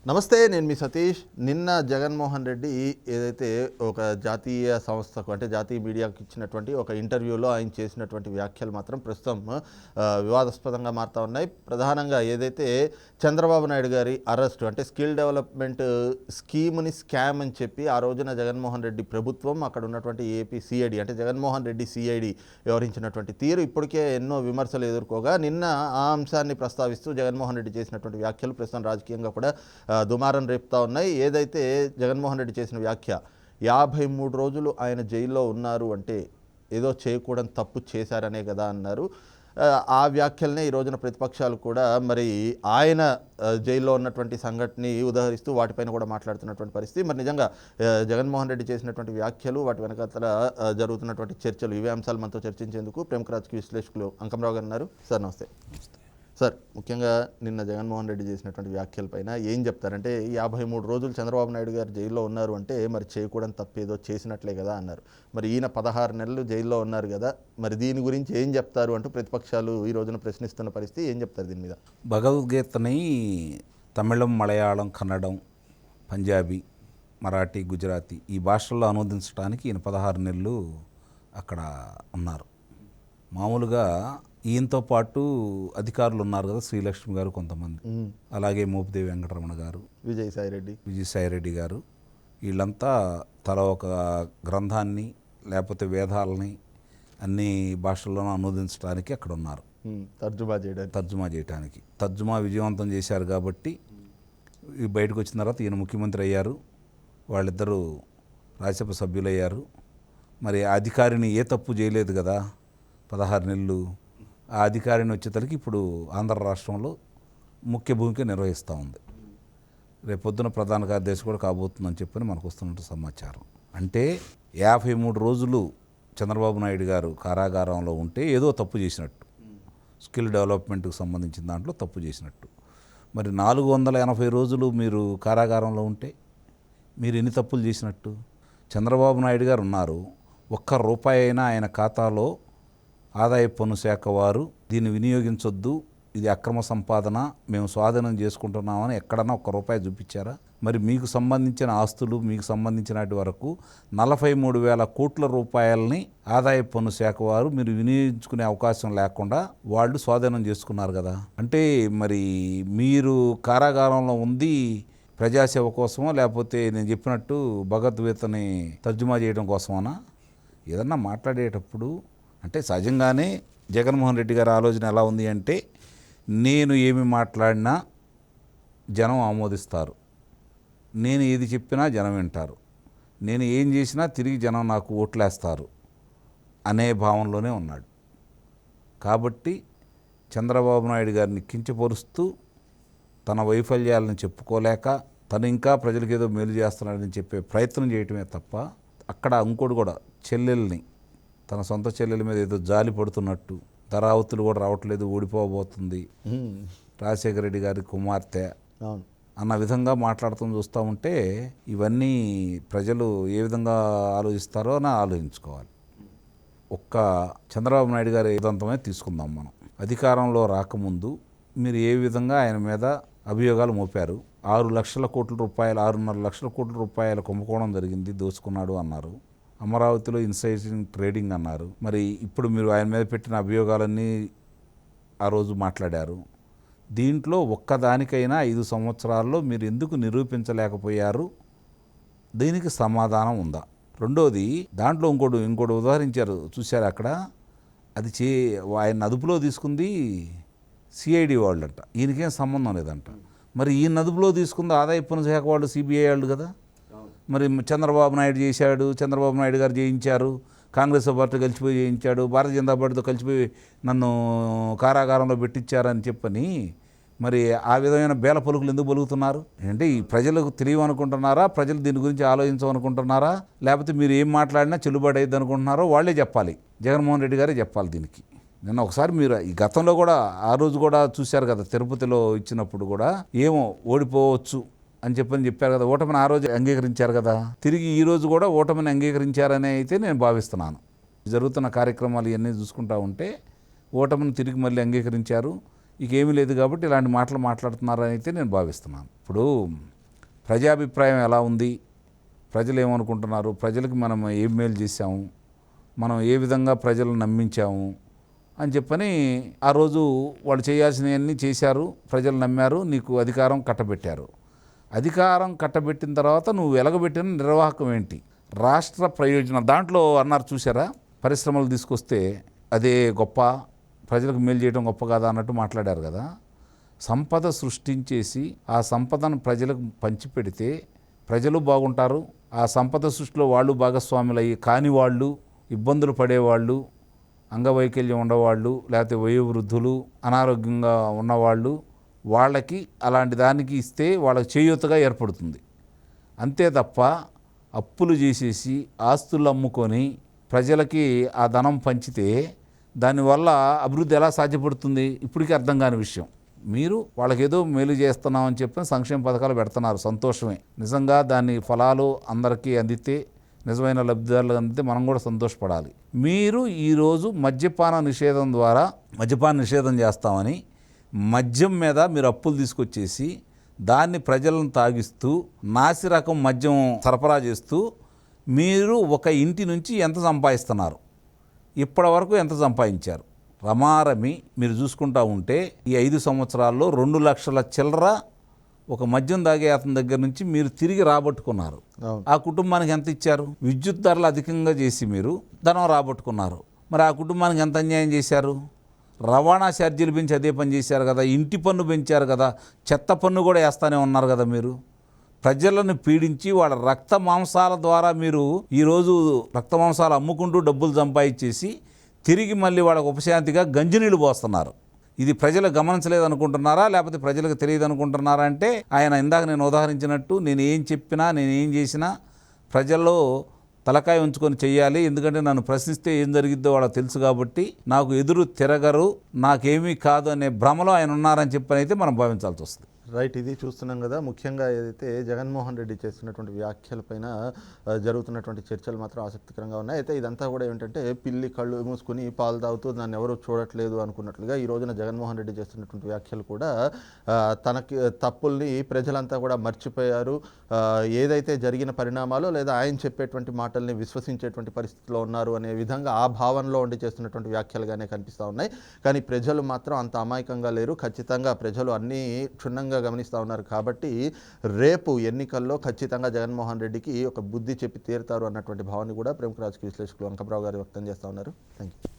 నమస్తే, నేను మీ సతీష్. నిన్న జగన్మోహన్ రెడ్డి ఏదైతే ఒక జాతీయ సంస్థకు అంటే జాతీయ మీడియాకు ఇచ్చినటువంటి ఒక ఇంటర్వ్యూలో ఆయన చేసినటువంటి వ్యాఖ్యలు మాత్రం ప్రస్తుతం వివాదాస్పదంగా మారుతూ ఉన్నాయి. ప్రధానంగా ఏదైతే చంద్రబాబు నాయుడు గారి అరెస్ట్ అంటే స్కిల్ డెవలప్మెంట్ స్కీమ్ని స్కామ్ అని చెప్పి ఆ రోజున జగన్మోహన్ రెడ్డి ప్రభుత్వం అక్కడ ఉన్నటువంటి ఏపీ సిఐడి అంటే జగన్మోహన్ రెడ్డి సిఐడి వ్యవహరించినటువంటి తీరు ఇప్పటికే ఎన్నో విమర్శలు ఎదుర్కోగా నిన్న ఆ అంశాన్ని ప్రస్తావిస్తూ జగన్మోహన్ రెడ్డి చేసినటువంటి వ్యాఖ్యలు ప్రస్తుతం రాజకీయంగా కూడా దుమారం రేపుతా ఉన్నాయి. ఏదైతే జగన్మోహన్ రెడ్డి చేసిన వ్యాఖ్య 53 రోజులు ఆయన జైల్లో ఉన్నారు అంటే ఏదో చేయకూడని తప్పు చేశారనే కదా అన్నారు. ఆ వ్యాఖ్యలనే ఈ రోజున ప్రతిపక్షాలు కూడా మరి ఆయన జైల్లో ఉన్నటువంటి సంఘటనని ఉదహరిస్తూ వాటిపైన కూడా మాట్లాడుతున్నటువంటి పరిస్థితి. మరి నిజంగా జగన్మోహన్ రెడ్డి చేసినటువంటి వ్యాఖ్యలు వాటి వెనకాతల జరుగుతున్నటువంటి చర్చలు ఇవే అంశాలు మనతో చర్చించేందుకు ప్రముఖ రాజకీయ విశ్లేషకులు అంకంరావు గారు ఉన్నారు. సార్ నమస్తే. సార్, ముఖ్యంగా నిన్న జగన్మోహన్ రెడ్డి చేసినటువంటి వ్యాఖ్యలపైన ఏం చెప్తారంటే 53 రోజులు చంద్రబాబు నాయుడు గారు జైల్లో ఉన్నారు అంటే మరి చేయకూడని తప్పు ఏదో చేసినట్లే కదా అన్నారు. మరి ఈయన 16 నెలలు జైల్లో ఉన్నారు కదా, మరి దీని గురించి ఏం చెప్తారు అంటూ ప్రతిపక్షాలు ఈ రోజున ప్రశ్నిస్తున్న పరిస్థితి. ఏం చెప్తారు దీని మీద? భగవద్గీతని తమిళం, మలయాళం, కన్నడం, పంజాబీ, మరాఠీ, గుజరాతీ ఈ భాషల్లో అనువదించడానికి ఈయన 16 నెలలు అక్కడ ఉన్నారు. మామూలుగా ఈయనతో పాటు అధికారులు ఉన్నారు కదా, శ్రీలక్ష్మి గారు కొంతమంది, అలాగే మోపిదేవి వెంకటరమణ గారు, విజయసాయిరెడ్డి గారు, వీళ్ళంతా తల ఒక గ్రంథాన్ని లేకపోతే వేదాలని అన్ని భాషల్లోనూ అనువదించడానికి అక్కడ ఉన్నారు. తర్జుమా చేయడానికి తర్జుమా విజయవంతం చేశారు కాబట్టి బయటకు వచ్చిన తర్వాత ఈయన ముఖ్యమంత్రి అయ్యారు. వాళ్ళిద్దరూ రాజ్యసభ సభ్యులు అయ్యారు. మరి ఆ అధికారిని ఏ తప్పు చేయలేదు కదా 16 నెలలు. ఆ అధికారిని వచ్చేసరికి ఇప్పుడు ఆంధ్ర రాష్ట్రంలో ముఖ్య భూమిక నిర్వహిస్తూ ఉంది. రేపొద్దున ప్రధాన కార్యదర్శి కూడా కాబోతుందని చెప్పని మనకు వస్తున్నట్టు సమాచారం. అంటే 53 రోజులు చంద్రబాబు నాయుడు గారు కారాగారంలో ఉంటే ఏదో తప్పు చేసినట్టు, స్కిల్ డెవలప్మెంట్కి సంబంధించిన దాంట్లో తప్పు చేసినట్టు. మరి 480 రోజులు మీరు కారాగారంలో ఉంటే మీరు ఎన్ని తప్పులు చేసినట్టు? చంద్రబాబు నాయుడు గారు ఉన్నారు, ఒక్క రూపాయి అయినా ఆయన ఖాతాలో ఆదాయ పన్ను శాఖ వారు దీన్ని వినియోగించొద్దు, ఇది అక్రమ సంపాదన, మేము స్వాధీనం చేసుకుంటున్నామని ఎక్కడన్నా ఒక్క రూపాయి చూపించారా? మరి మీకు సంబంధించిన ఆస్తులు, మీకు సంబంధించిన వరకు 43,000 కోట్ల రూపాయలని ఆదాయ పన్ను శాఖ వారు మీరు వినియోగించుకునే అవకాశం లేకుండా వాళ్ళు స్వాధీనం చేసుకున్నారు కదా. అంటే మరి మీరు కారాగారంలో ఉంది ప్రజాసేవ కోసమో లేకపోతే నేను చెప్పినట్టు భగవద్గీతని తర్జుమా చేయడం కోసమనా? ఏదన్నా మాట్లాడేటప్పుడు అంటే సహజంగానే జగన్మోహన్ రెడ్డి గారి ఆలోచన ఎలా ఉంది అంటే, నేను ఏమి మాట్లాడినా జనం ఆమోదిస్తారు, నేను ఏది చెప్పినా జనం వింటారు, నేను ఏం చేసినా తిరిగి జనం నాకు ఓట్లేస్తారు అనే భావనలోనే ఉన్నాడు. కాబట్టి చంద్రబాబు నాయుడు గారిని కించపరుస్తూ తన వైఫల్యాలను చెప్పుకోలేక తను ఇంకా ప్రజలకు ఏదో మేలు చేస్తున్నాడని చెప్పే ప్రయత్నం చేయటమే తప్ప, అక్కడ ఇంకోటి కూడా చెల్లెల్ని, తన సొంత చెల్లెల మీద ఏదో జాలి పడుతున్నట్టు, ధరావతులు కూడా రావట్లేదు, ఓడిపోబోతుంది రాజశేఖర రెడ్డి గారి కుమార్తె అన్న విధంగా మాట్లాడుతూ చూస్తూ ఉంటే ఇవన్నీ ప్రజలు ఏ విధంగా ఆలోచిస్తారో అని ఆలోచించుకోవాలి. ఒక్క చంద్రబాబు నాయుడు గారి ఏదంతమే తీసుకుందాం మనం. అధికారంలో రాకముందు మీరు ఏ విధంగా ఆయన మీద అభియోగాలు మోపారు. 6 లక్షల కోట్ల రూపాయలు, 6.5 లక్షల కోట్ల రూపాయల కుంభకోణం జరిగింది, దోచుకున్నాడు అన్నారు. అమరావతిలో ఇన్సైడింగ్ ట్రేడింగ్ అన్నారు. మరి ఇప్పుడు మీరు ఆయన మీద పెట్టిన అభియోగాలన్నీ ఆ రోజు మాట్లాడారు. దీంట్లో ఒక్కదానికైనా 5 సంవత్సరాల్లో మీరు ఎందుకు నిరూపించలేకపోయారు? దీనికి సమాధానం ఉందా? రెండోది, దాంట్లో ఇంకోటి ఉదాహరించారు చూశారు అక్కడ, అది ఆయన అదుపులో తీసుకుంది సిఐడి వాళ్ళంట, ఈయనకేం సంబంధం లేదంట. మరి ఈయన అదుపులో తీసుకుంది ఆదాయ పన్ను శాఖ వాళ్ళు, సిబిఐ వాళ్ళు కదా. మరి చంద్రబాబు నాయుడు చేశాడు, చంద్రబాబు నాయుడు గారు చేయించారు, కాంగ్రెస్ పార్టీ కలిసిపోయి చేయించాడు, భారతీయ జనతా పార్టీతో కలిసిపోయి నన్ను కారాగారంలో పెట్టించారని చెప్పని మరి ఆ విధమైన బేల పలుకులు ఎందుకు పలుకుతున్నారు? అంటే ఈ ప్రజలకు తెలియవనుకుంటున్నారా, ప్రజలు దీని గురించి ఆలోచించమనుకుంటున్నారా, లేకపోతే మీరు ఏం మాట్లాడినా చెల్లుబాటు అయ్యిద్ది అనుకుంటున్నారో వాళ్ళే చెప్పాలి, జగన్మోహన్ రెడ్డి గారే చెప్పాలి దీనికి. నిన్న ఒకసారి మీరు ఈ గతంలో కూడా ఆ రోజు కూడా చూశారు కదా, తిరుపతిలో ఇచ్చినప్పుడు కూడా ఏమో ఓడిపోవచ్చు అని చెప్పారు కదా, ఓటమిని ఆ రోజు అంగీకరించారు కదా. తిరిగి ఈ రోజు కూడా ఓటమిని అంగీకరించారని అయితే నేను భావిస్తున్నాను. జరుగుతున్న కార్యక్రమాలు ఇవన్నీ చూసుకుంటూ ఉంటే ఓటమిని తిరిగి మళ్ళీ అంగీకరించారు. ఇక ఏమీ లేదు కాబట్టి ఇలాంటి మాటలు మాట్లాడుతున్నారని అయితే నేను భావిస్తున్నాను. ఇప్పుడు ప్రజాభిప్రాయం ఎలా ఉంది, ప్రజలు ఏమనుకుంటున్నారు, ప్రజలకు మనం ఏం మేలు చేశాము, మనం ఏ విధంగా ప్రజలను నమ్మించాము అని చెప్పని ఆ రోజు వాళ్ళు చేయాల్సినవన్నీ చేశారు, ప్రజలు నమ్మారు, నీకు అధికారం కట్టబెట్టారు. అధికారం కట్టబెట్టిన తర్వాత నువ్వు వెలగబెట్టిన నిర్వాహకం ఏంటి, రాష్ట్ర ప్రయోజనం దాంట్లో అన్నారు చూసారా, పరిశ్రమలు తీసుకొస్తే అదే గొప్ప, ప్రజలకు మేలు చేయడం గొప్ప కాదా అన్నట్టు మాట్లాడారు కదా. సంపద సృష్టించేసి ఆ సంపదను ప్రజలకు పంచిపెడితే ప్రజలు బాగుంటారు, ఆ సంపద సృష్టిలో వాళ్ళు భాగస్వాములు అయ్యి కాని వాళ్ళు, ఇబ్బందులు పడేవాళ్ళు, అంగవైకల్యం ఉన్నవాళ్ళు, లేకపోతే వయోవృద్ధులు, అనారోగ్యంగా ఉన్నవాళ్ళు, వాళ్ళకి అలాంటి దానికి ఇస్తే వాళ్ళకి చేయూతగా ఏర్పడుతుంది. అంతే తప్ప అప్పులు చేసేసి ఆస్తులు అమ్ముకొని ప్రజలకి ఆ ధనం పంచితే దానివల్ల అభివృద్ధి ఎలా సాధ్యపడుతుంది, ఇప్పటికీ అర్థం కాని విషయం. మీరు వాళ్ళకి ఏదో మేలు చేస్తున్నామని చెప్పిన సంక్షేమ పథకాలు పెడుతున్నారు, సంతోషమే. నిజంగా దాని ఫలాలు అందరికీ అందితే, నిజమైన లబ్ధిదారులు అందితే మనం కూడా సంతోషపడాలి. మీరు ఈరోజు మద్యపాన నిషేధం ద్వారా మద్యపాన నిషేధం చేస్తామని మద్యం మీద మీరు అప్పులు తీసుకొచ్చేసి దాన్ని ప్రజలను తాగిస్తూ నాసి రకం మద్యం సరఫరా చేస్తూ మీరు ఒక ఇంటి నుంచి ఎంత సంపాదిస్తున్నారు, ఇప్పటి వరకు ఎంత సంపాదించారు, రమారమి మీరు చూసుకుంటా ఉంటే ఈ 5 సంవత్సరాల్లో 2 లక్షల చిల్లర ఒక మద్యం తాగే అతని దగ్గర నుంచి మీరు తిరిగి రాబట్టుకున్నారు. ఆ కుటుంబానికి ఎంత ఇచ్చారు, విద్యుత్ ధరలు అధికంగా చేసి మీరు ధనం రాబట్టుకున్నారు. మరి ఆ కుటుంబానికి ఎంత అన్యాయం చేశారు, రవాణా ఛార్జీలు పెంచి అదే పని చేశారు కదా, ఇంటి పన్ను పెంచారు కదా, చెత్త పన్ను కూడా వేస్తూనే ఉన్నారు కదా. మీరు ప్రజలను పీడించి వాళ్ళ రక్త మాంసాల ద్వారా మీరు ఈరోజు రక్త మాంసాలు అమ్ముకుంటూ డబ్బులు సంపాదించేసి తిరిగి మళ్ళీ వాళ్ళకు ఉపశాంతిగా గంజినీళ్ళు పోస్తున్నారు. ఇది ప్రజలు గమనించలేదు అనుకుంటున్నారా, లేకపోతే ప్రజలకు తెలియదు అనుకుంటున్నారా అంటే ఆయన ఇందాక నేను ఉదాహరించినట్టు నేను ఏం చెప్పినా, నేను ఏం చేసినా ప్రజల్లో తలకాయ ఉంచుకొని చెయ్యాలి. ఎందుకంటే నన్ను ప్రశ్నిస్తే ఏం జరిగిద్దో వాళ్ళకి తెలుసు కాబట్టి నాకు ఎదురు తిరగరు, నాకేమీ కాదు అనే భ్రమలో ఆయన ఉన్నారని చెప్పని అయితే మనం భావించాల్సి వస్తుంది. రైట్, ఇది చూస్తున్నాం కదా. ముఖ్యంగా ఏదైతే జగన్మోహన్ రెడ్డి చేస్తున్నటువంటి వ్యాఖ్యలపైన జరుగుతున్నటువంటి చర్చలు మాత్రం ఆసక్తికరంగా ఉన్నాయి. అయితే ఇదంతా కూడా ఏంటంటే పిల్లి కళ్ళు మూసుకుని పాలు తాగుతూ దాన్ని ఎవరు చూడట్లేదు అనుకున్నట్లుగా ఈ రోజున జగన్మోహన్ రెడ్డి చేస్తున్నటువంటి వ్యాఖ్యలు కూడా తనకి తప్పుల్ని ప్రజలంతా కూడా మర్చిపోయారు. ఏదైతే జరిగిన పరిణామాలు లేదా ఆయన చెప్పేటువంటి మాటల్ని విశ్వసించేటువంటి పరిస్థితిలో ఉన్నారు అనే విధంగా ఆ భావనలో ఉండి చేస్తున్నటువంటి వ్యాఖ్యలుగానే కనిపిస్తూ ఉన్నాయి. కానీ ప్రజలు మాత్రం అంత అమాయకంగా లేరు. ఖచ్చితంగా ప్రజలు అన్నీ క్షుణ్ణంగా గమనిస్తూ ఉన్నారు. కాబట్టి రేపు ఎన్నికల్లో ఖచ్చితంగా జగన్మోహన్ రెడ్డికి ఒక బుద్ధి చెప్పి తీరుతారు అన్నటువంటి భావాన్ని కూడా ప్రముఖ రాజకీయ విశ్లేషకులు అంకమరావు గారు వ్యక్తం చేస్తూ ఉన్నారు. Thank you.